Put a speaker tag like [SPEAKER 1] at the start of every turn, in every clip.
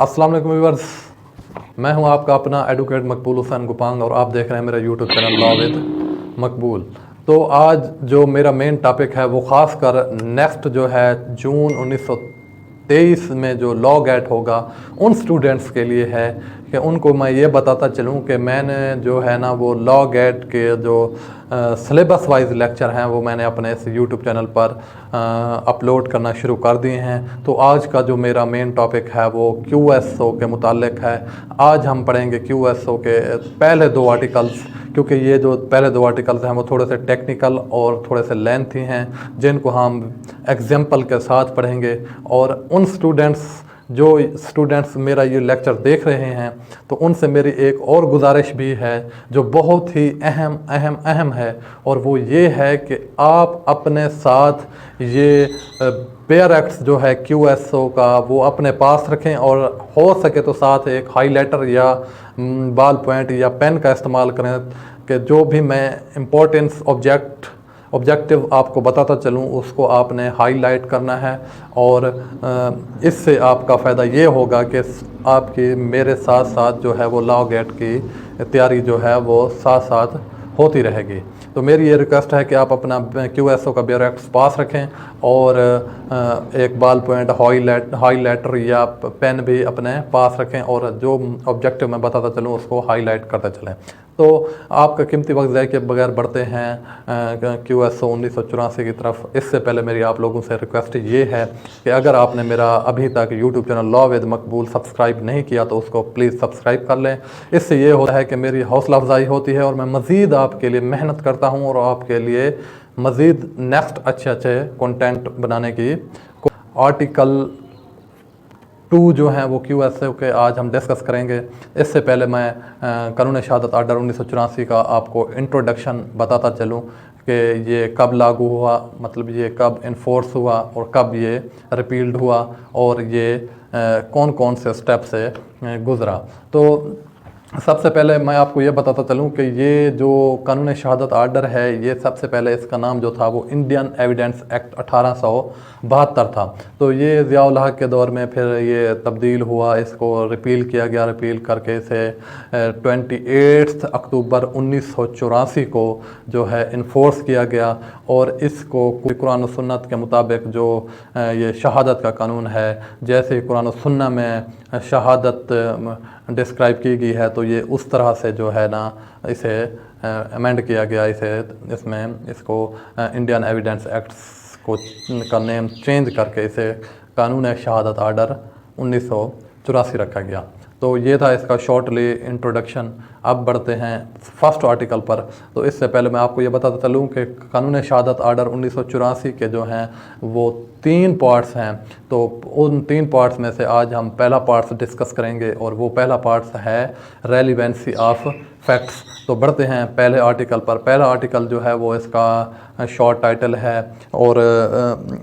[SPEAKER 1] अस्सलाम वालेकुम व्यूअर्स, मैं हूं आपका अपना एडवोकेट मकबूल हुसैन गुपांग और आप देख रहे हैं मेरा यूट्यूब चैनल लॉ विद मकबूल। तो आज जो मेरा मेन टॉपिक है वो ख़ास कर नेक्स्ट जो है जून 1923 में जो लॉ गेट होगा उन स्टूडेंट्स के लिए है कि उनको मैं ये बताता चलूँ कि मैंने जो है ना वो लॉ गेट के जो सिलेबस वाइज लेक्चर हैं वो मैंने अपने इस यूट्यूब चैनल पर अपलोड करना शुरू कर दिए हैं। तो आज का जो मेरा मेन टॉपिक है वो QSO के मुतालिक है। आज हम पढ़ेंगे QSO के पहले दो आर्टिकल्स, क्योंकि ये जो पहले दो आर्टिकल्स हैं वो थोड़े से टेक्निकल और थोड़े से लेंथी हैं, जिनको हम एग्जाम्पल के साथ पढ़ेंगे। और उन स्टूडेंट्स मेरा ये लेक्चर देख रहे हैं तो उनसे मेरी एक और गुजारिश भी है जो बहुत ही अहम है, और वो ये है कि आप अपने साथ ये पेयर एक्ट्स जो है QSO का वो अपने पास रखें, और हो सके तो साथ एक हाईलाइटर या बॉल पॉइंट या पेन का इस्तेमाल करें कि जो भी मैं इम्पोर्टेंस ऑब्जेक्टिव आपको बताता चलूँ उसको आपने हाईलाइट करना है। और इससे आपका फ़ायदा ये होगा कि आपकी मेरे साथ साथ जो है वो लॉ गेट की तैयारी जो है वो साथ साथ होती रहेगी। तो मेरी ये रिक्वेस्ट है कि आप अपना QSO का बेयर एक्ट्स पास रखें और एक बॉल पॉइंट हाईलाइटर या पेन भी अपने पास रखें, और जो ऑब्जेक्टिव मैं बताता चलूँ उसको हाईलाइट करते चलें। तो आपका कीमती वक्त ज़ाय के बगैर बढ़ते हैं QSO 1984 की तरफ। इससे पहले मेरी आप लोगों से रिक्वेस्ट ये है कि अगर आपने मेरा अभी तक YouTube channel law with Maqbool subscribe नहीं किया तो उसको प्लीज़ सब्सक्राइब कर लें। इससे ये होता है कि मेरी हौसला अफजाई होती है और मैं मज़ीद आपके लिए मेहनत करता हूँ और आपके लिए मज़ीद नेक्स्ट अच्छे कंटेंट बनाने की। आर्टिकल 2 जो हैं वो QSO के आज हम डिस्कस करेंगे। इससे पहले मैं कानून शहादत आर्डर 1984 का आपको इंट्रोडक्शन बताता चलूँ कि ये कब लागू हुआ, मतलब ये कब इन्फोर्स हुआ और कब ये रिपील्ड हुआ और ये कौन कौन से स्टेप से गुज़रा। तो सबसे पहले मैं आपको ये बताता चलूँ कि ये जो कानून शहादत आर्डर है ये सबसे पहले इसका नाम जो था वो इंडियन एविडेंस एक्ट 1872 था। तो ये ज़िया-उल हक के दौर में फिर ये तब्दील हुआ, इसको रिपील किया गया। रिपील करके इसे 28 अक्टूबर 1984 को जो है इन्फोर्स किया गया, और इसको कुरान और सुन्नत के मुताबिक जो ये शहादत का कानून है, जैसे कुरान और सुन्नत में शहादत डिस्क्राइब की गई है तो ये उस तरह से जो है ना इसे अमेंड किया गया। इसको इंडियन एविडेंस एक्ट्स का नेम चेंज करके इसे कानून शहादत आर्डर 1984 रखा गया। तो ये था इसका शॉर्टली इंट्रोडक्शन। अब बढ़ते हैं फर्स्ट आर्टिकल पर। तो इससे पहले मैं आपको ये बताता चलूँ कि कानून शहादत आर्डर 1984 के जो हैं वो 3 पार्ट्स हैं। तो उन 3 पार्ट्स में से आज हम पहला पार्ट्स डिस्कस करेंगे, और वो पहला पार्ट्स है रेलिवेंसी ऑफ फैक्ट्स। तो बढ़ते हैं पहले आर्टिकल पर। पहला आर्टिकल जो है वो इसका शॉर्ट टाइटल है और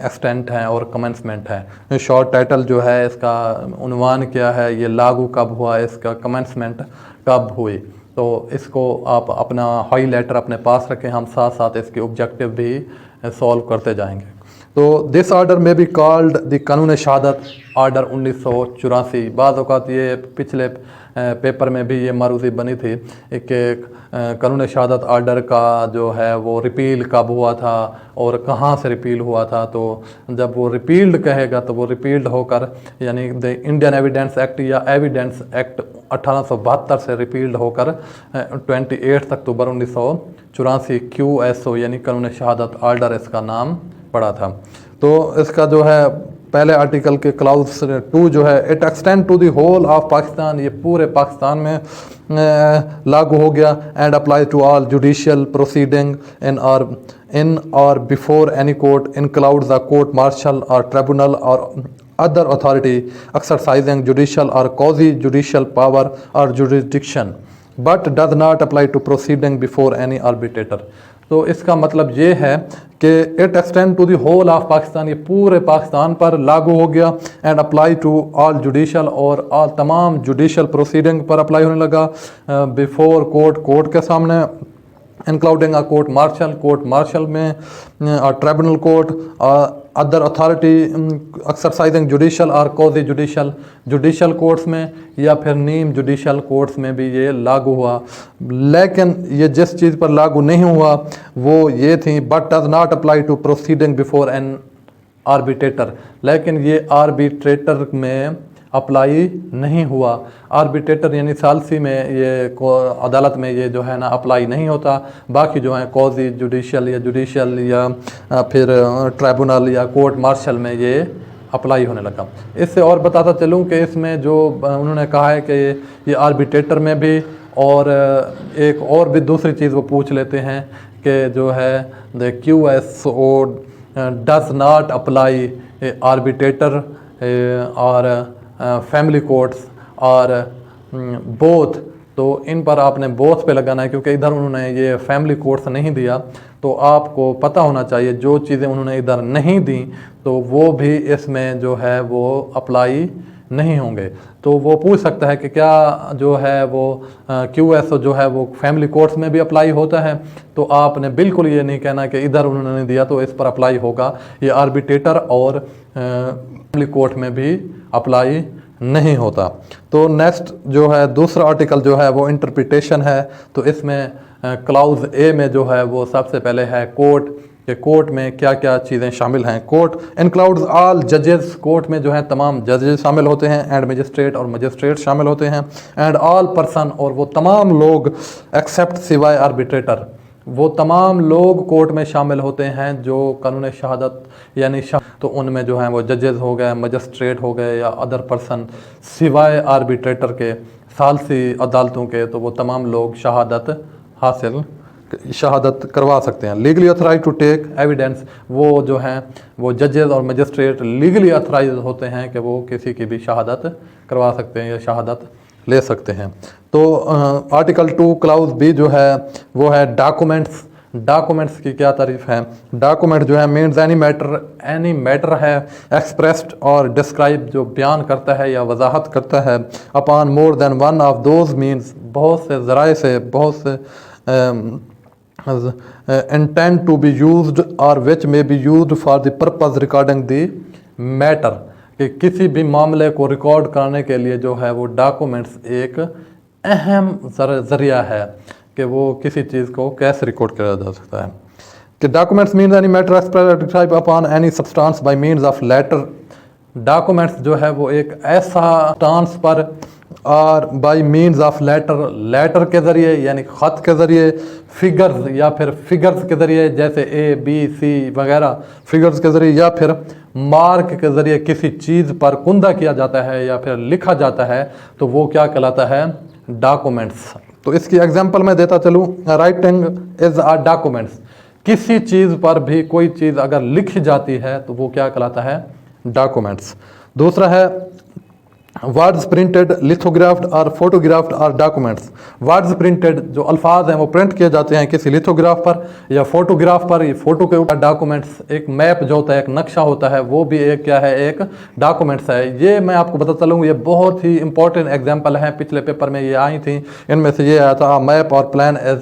[SPEAKER 1] एक्सटेंट है और कमेंसमेंट है। शॉर्ट टाइटल जो है इसका उन्वान क्या है, ये लागू कब हुआ, इसका कमेंसमेंट कब हुई। तो इसको आप अपना हाईलाइटर अपने पास रखें, हम साथ साथ इसके ऑब्जेक्टिव भी सॉल्व करते जाएंगे। तो दिस आर्डर में बी कॉल्ड द कानून शहादत आर्डर 1984। बाज़ औक़ात ये पिछले पेपर में भी ये मारूज़ी बनी थी कि कानून शहादत आर्डर का जो है वो रिपील कब हुआ था और कहाँ से रिपील हुआ था। तो जब वो रिपील्ड कहेगा तो वो रिपील्ड होकर, यानी द इंडियन एविडेंस एक्ट या एविडेंस एक्ट 1872 से रिपील्ड होकर 28 अक्टूबर 1984 QSO यानी कानून शहादत आर्डर इसका नाम पड़ा था। तो इसका जो है पहले आर्टिकल के क्लाउज 2 जो है it extend to the whole of Pakistan, ये पूरे पाकिस्तान में लागू हो गया। And apply to all judicial proceeding in और before any court includes the court martial और ट्रिब्यूनल और अदर अथॉरिटी एक्सरसाइजिंग जुडिशियल और क्वाजी जुडिशियल पावर और jurisdiction, but does not apply to proceeding before any arbitrator. तो इसका मतलब ये है कि it extend to the whole of Pakistan, ये पूरे पाकिस्तान पर लागू हो गया। And apply to all judicial, और ऑल तमाम जुडिशल प्रोसीडिंग पर अप्लाई होने लगा। बिफोर कोर्ट के सामने, इंक्लूडिंग कोर्ट मार्शल में, tribunal court other authority exercising judicial और क्वाज़ी जुडिशल कोर्ट्स में या फिर नीम जुडिशल कोर्ट्स में भी ये लागू हुआ। लेकिन ये जिस चीज़ पर लागू नहीं हुआ वो ये थी, but does not apply to proceeding before an arbitrator. लेकिन ये आर्बिट्रेटर में अप्लाई नहीं हुआ। आर्बिट्रेटर यानी सालसी में ये अदालत में ये जो है ना अप्लाई नहीं होता। बाकी जो है कॉजी जुडिशल या फिर ट्राइब्यूनल या कोर्ट मार्शल में ये अप्लाई होने लगा। इससे और बताता चलूँ कि इसमें जो उन्होंने कहा है कि ये आर्बिट्रेटर में भी, और एक और भी दूसरी चीज़ वो पूछ लेते हैं कि जो है the QSO does not apply arbitrator और फैमिली कोर्ट्स और बोथ। तो इन पर आपने बोथ पे लगाना है, क्योंकि इधर उन्होंने ये फैमिली कोर्ट्स नहीं दिया। तो आपको पता होना चाहिए जो चीज़ें उन्होंने इधर नहीं दी तो वो भी इसमें जो है वो अप्लाई नहीं होंगे। तो वो पूछ सकता है कि क्या जो है वो QSO जो है वो फैमिली कोर्ट्स में भी अप्लाई होता है। तो आपने बिल्कुल ये नहीं कहना कि इधर उन्होंने नहीं दिया तो इस पर अप्लाई होगा। ये आर्बिट्रेटर और फैमिली कोर्ट में भी अप्लाई नहीं होता। तो नेक्स्ट जो है दूसरा आर्टिकल जो है वो इंटरप्रिटेशन है। तो इसमें क्लाउज ए में जो है वो सबसे पहले है कोर्ट, कि कोर्ट में क्या क्या चीज़ें शामिल हैं। कोर्ट इंक्लूड्स ऑल जजेस, कोर्ट में जो है तमाम जजेस शामिल होते हैं, एंड मजिस्ट्रेट और मजिस्ट्रेट शामिल होते हैं, एंड ऑल पर्सन, और वो तमाम लोग एक्सेप्ट सिवाय आर्बिट्रेटर, वो तमाम लोग कोर्ट में शामिल होते हैं जो कानून शहादत यानी तो उनमें जो है वो जजेस हो गए, मजिस्ट्रेट हो गए या अदर पर्सन, सिवाय आर्बिट्रेटर के, सालसी अदालतों के, तो वो तमाम लोग शहादत करवा सकते हैं। Legally authorise to take evidence, वो जो हैं वो जजेस और मजिस्ट्रेट लीगली अथराइज होते हैं कि वो किसी की भी शहादत करवा सकते हैं या शहादत ले सकते हैं। तो आर्टिकल 2 क्लाउज बी जो है वो है डॉक्यूमेंट्स। डॉक्यूमेंट्स की क्या तारीफ है। डॉक्यूमेंट जो है मीन्स एनी मैटर है एक्सप्रेस्ड और डिस्क्राइब, जो बयान करता है या वजाहत करता है, upon more than one of those means, बहुत से ज़राए से, बहुत से इंटेंड टू बी यूज्ड और विच में be used for the purpose recording the matter, कि किसी भी मामले को रिकॉर्ड करने के लिए जो है वो डॉक्यूमेंट्स एक अहम ज़रिया है कि वो किसी चीज़ को कैसे रिकॉर्ड किया जा सकता है। कि documents means any matter expressed describe upon any substance by means of letter. Documents जो है वो एक ऐसा सब्सटेंस पर और बाय मीन्स ऑफ लेटर के ज़रिए यानी ख़त के ज़रिए, फिगर्स या फिर फिगर्स के ज़रिए जैसे ABC वगैरह फिगर्स के ज़रिए, या फिर मार्क के ज़रिए किसी चीज़ पर कुंदा किया जाता है या फिर लिखा जाता है, तो वो क्या कहलाता है, डॉक्यूमेंट्स। तो इसकी एग्जांपल मैं देता चलूँ, राइटिंग इज़ अ डॉक्यूमेंट्स। किसी चीज़ पर भी कोई चीज़ अगर लिखी जाती है तो वो क्या कहलाता है, डॉक्यूमेंट्स। दूसरा है वर्ड्स प्रिंटेड, लिथोग्राफ्ड और फोटोग्राफ्ड और डॉक्यूमेंट्स। वर्ड्स प्रिंटेड, जो अल्फाज हैं वो प्रिंट किए जाते हैं किसी लिथोग्राफ पर या फोटोग्राफ पर, ये फोटो के ऊपर। डॉक्यूमेंट्स एक मैप जो होता है, एक नक्शा होता है, वो भी एक क्या है, एक डॉक्यूमेंट्स है। ये मैं आपको बताता चलूँ, ये बहुत ही इंपॉर्टेंट एग्जाम्पल हैं, पिछले पेपर में ये आई थी। इनमें से ये आया था मैप और प्लान एज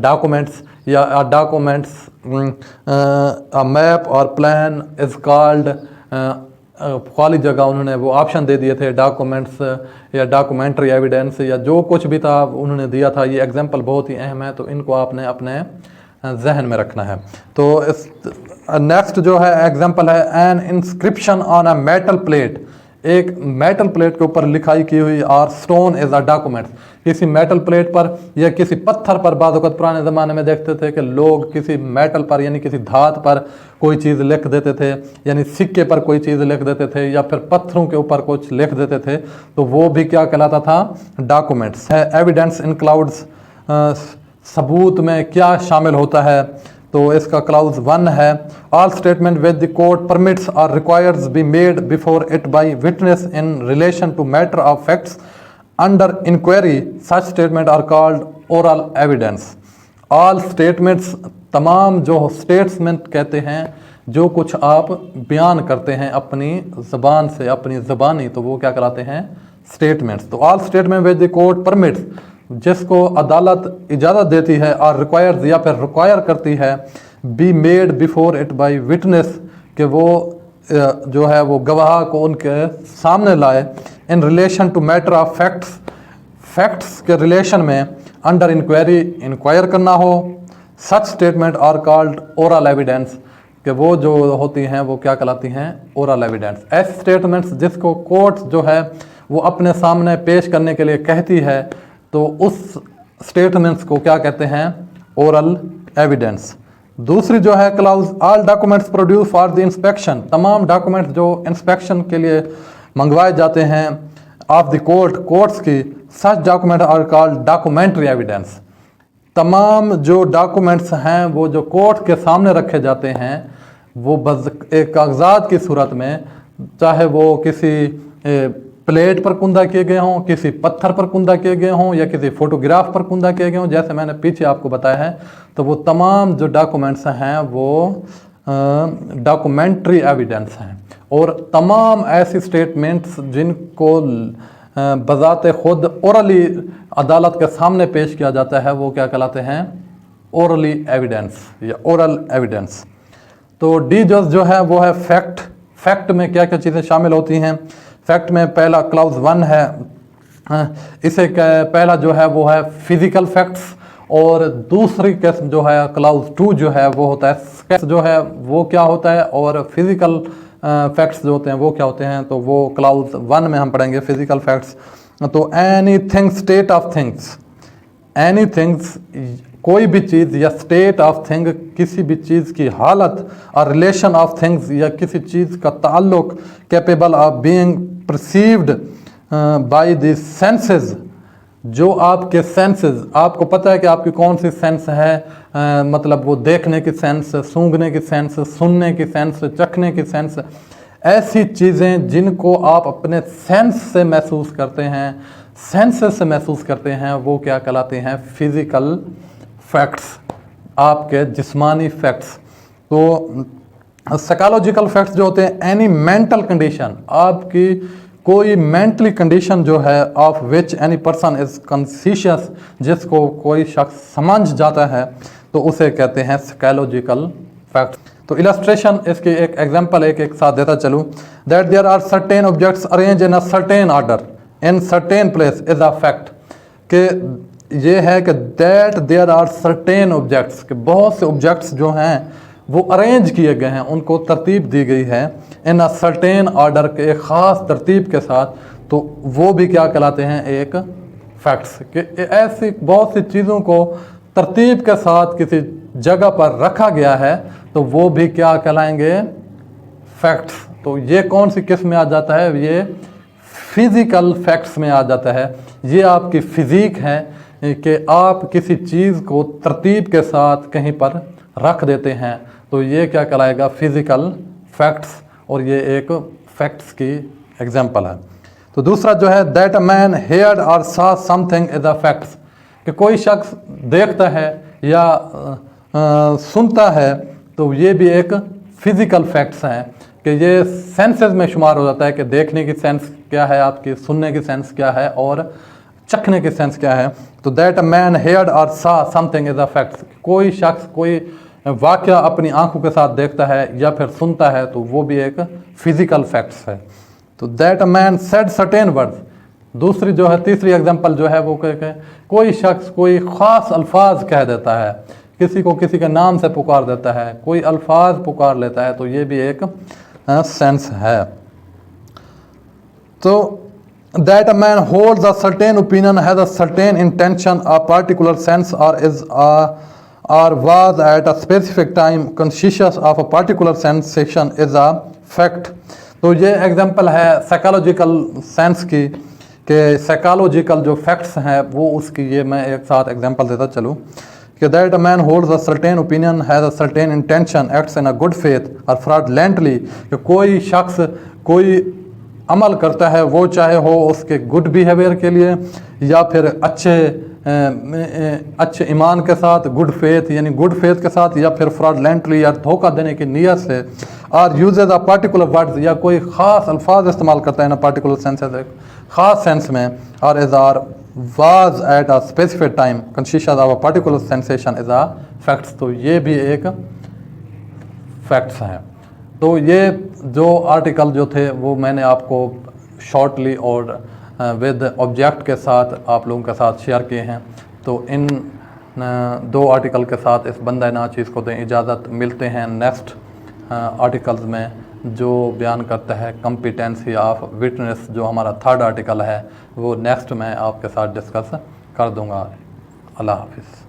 [SPEAKER 1] डॉक्यूमेंट्स, या डॉक्यूमेंट्स मैप और प्लान इज कॉल्ड, खाली जगह उन्होंने वो ऑप्शन दे दिए थे, डॉक्यूमेंट्स या डॉक्यूमेंट्री एविडेंस या जो कुछ भी था उन्होंने दिया था। ये एग्जांपल बहुत ही अहम है, तो इनको आपने अपने जहन में रखना है। तो इस नेक्स्ट जो है एग्जांपल है N inscription on a metal plate. एक मेटल प्लेट के ऊपर लिखाई की हुई और स्टोन इज अ डॉक्यूमेंट। किसी मेटल प्लेट पर या किसी पत्थर पर, बाद वक़्त पुराने ज़माने में देखते थे कि लोग किसी मेटल पर यानी किसी धात पर कोई चीज़ लिख देते थे, यानी सिक्के पर कोई चीज़ लिख देते थे या फिर पत्थरों के ऊपर कुछ लिख देते थे, तो वो भी क्या कहलाता था, डॉक्यूमेंट्स है। एविडेंस इन क्लाउड्स, सबूत में क्या शामिल होता है, तो इसका क्लाउज 1 है all statement with the court permits और requires be made before it by witness in relation to matter of facts under inquiry, such statement are called oral evidence. All statements, तमाम जो स्टेटमेंट कहते हैं, जो कुछ आप बयान करते हैं अपनी ज़बान से, अपनी ज़बानी, तो वो क्या कहलाते हैं, स्टेटमेंट्स। तो all statement with the court permits, जिसको अदालत इजाज़त देती है, और रिक्वायर्स या फिर रिक्वायर करती है B made before it by witness, कि वो जो है वो गवाह को उनके सामने लाए, in relation to matter of facts, facts के रिलेशन में अंडर इंक्वायरी इंक्वायर करना हो। Such statement are called oral evidence, कि वो जो होती हैं वो क्या कहलाती हैं, ओरल एविडेंस। ऐसे स्टेटमेंट्स जिसको कोर्ट जो है वो अपने सामने पेश करने के लिए कहती है, तो उस स्टेटमेंट्स को क्या कहते हैं, ओरल एविडेंस। दूसरी जो है clause, all documents produce for the inspection, तमाम डॉक्यूमेंट्स जो इंस्पेक्शन के लिए मंगवाए जाते हैं ऑफ द कोर्ट्स की, such document are called documentary evidence. तमाम जो डॉक्यूमेंट्स हैं वो जो कोर्ट के सामने रखे जाते हैं वो बस एक कागजात की सूरत में, चाहे वो किसी प्लेट पर कुंदा किए गए हों, किसी पत्थर पर कुंदा किए गए हों, या किसी फोटोग्राफ पर कुंदा किए गए हों, जैसे मैंने पीछे आपको बताया है, तो वो तमाम जो डॉक्यूमेंट्स हैं वो डॉक्यूमेंट्री एविडेंस हैं। और तमाम ऐसी स्टेटमेंट्स जिनको बजाते खुद ओरली अदालत के सामने पेश किया जाता है वो क्या कहलाते हैं, ओरली एविडेंस या ओरल एविडेंस। तो डी जो है वो है फैक्ट। फैक्ट में क्या क्या चीज़ें शामिल होती हैं, फैक्ट में पहला क्लाउज 1 है, इसे पहला जो है वो है फिजिकल फैक्ट्स, और दूसरी केस जो है क्लाउज 2 जो है वो होता है केस जो है वो क्या होता है, और फिजिकल फैक्ट्स जो होते हैं वो क्या होते हैं, तो वो क्लाउज 1 में हम पढ़ेंगे फिजिकल फैक्ट्स। तो any thing state of things, any things कोई भी चीज़, या स्टेट ऑफ थिंग किसी भी चीज़ की हालत, और रिलेशन ऑफ थिंग्स या किसी चीज़ का ताल्लुक, capable of being perceived by the senses, जो आपके सेंसेस, आपको पता है कि आपकी कौन सी सेंस है, मतलब वो देखने की सेंस, सूंघने की सेंस, सुनने की सेंस, चखने की सेंस, ऐसी चीज़ें जिनको आप अपने सेंस से महसूस करते हैं, सेंसेस से महसूस करते हैं, वो क्या कहलाते हैं, फिजिकल फैक्ट्स, आपके जिस्मानी फैक्ट्स। तो साइकोलॉजिकल फैक्ट्स जो होते हैं, एनी मेंटल कंडीशन, आपकी कोई मेंटली कंडीशन जो है, of which any person is conscious, जिसको कोई शख्स समझ जाता है, तो उसे कहते हैं साइकोलॉजिकल फैक्ट्स। तो इलस्ट्रेशन इसकी एक एग्जांपल एक साथ देता चलूँ, that there are certain objects arrange in a certain order in certain place is a fact, कि ये है कि that there are certain objects, कि बहुत से ऑब्जेक्ट्स जो हैं वो अरेंज किए गए हैं, उनको तरतीब दी गई है इन अ सर्टेन ऑर्डर के एक ख़ास तरतीब के साथ, तो वो भी क्या कहलाते हैं, एक फैक्ट्स। कि ऐसी बहुत सी चीज़ों को तरतीब के साथ किसी जगह पर रखा गया है, तो वो भी क्या कहलाएंगे, फैक्ट्स। तो ये कौन सी किस्म में आ जाता है, ये फिज़िकल फैक्ट्स में आ जाता है। ये आपकी फिज़िक है कि आप किसी चीज़ को तरतीब के साथ कहीं पर रख देते हैं, तो ये क्या कहलाएगा, फिज़िकल फैक्ट्स, और ये एक फैक्ट्स की एग्जांपल है। तो दूसरा जो है, दैट अ मैन हेयर्ड और saw something is a facts, कि कोई शख्स देखता है या सुनता है, तो ये भी एक फिज़िकल फैक्ट्स हैं, कि ये सेंसेस में शुमार हो जाता है, कि देखने की सेंस क्या है आपकी, सुनने की सेंस क्या है, और चखने की सेंस क्या है। तो दैट अ मैन हेयर्ड और saw something is a facts, कोई शख्स कोई वाक़या अपनी आंखों के साथ देखता है या फिर सुनता है, तो वो भी एक फिज़िकल फैक्ट्स है। तो that a man said certain words, दूसरी जो है तीसरी एग्जांपल जो है वो कोई शख्स कोई ख़ास अल्फाज कह देता है, किसी को किसी के नाम से पुकार देता है, कोई अल्फाज पुकार लेता है, तो ये भी एक सेंस है। तो that a man holds a certain opinion, has a certain intention, a particular sense, और is or was at a specific time conscious of a particular sensation is a fact। तो ये एग्जांपल है psychological sense की, कि psychological जो facts हैं वो उसकी, ये मैं एक साथ एग्जांपल देता चलूँ, कि that a man holds a certain opinion, has a certain intention, acts in a good faith और फ्रॉडलेंटली, कि कोई शख्स कोई अमल करता है, वो चाहे हो उसके गुड बिहेवियर के लिए या फिर अच्छे ईमान के साथ, गुड फेथ यानी गुड फेथ के साथ, या फिर फ्रॉडलेंटली या धोखा देने की नीयत से, और यूजेज अ पार्टिकुलर वर्ड्स, या कोई ख़ास अल्फाज इस्तेमाल करता है ना पार्टिकुलर सेंस, ख़ास सेंस में, और is are was at a specific time conscious of a particular sensation is a facts. तो ये भी एक फैक्ट्स हैं। तो ये जो आर्टिकल जो थे वो मैंने आपको शॉर्टली और विद ऑब्जेक्ट के साथ आप लोगों के साथ शेयर किए हैं। तो इन 2 आर्टिकल के साथ इस बंदा नाचीज़ को दें इजाज़त। मिलते हैं नेक्स्ट आर्टिकल्स में जो बयान करता है कम्पिटेंसी ऑफ विटनेस। जो हमारा 3rd आर्टिकल है वो नेक्स्ट मैं आपके साथ डिस्कस कर दूंगा। अल्लाह हाफिज़।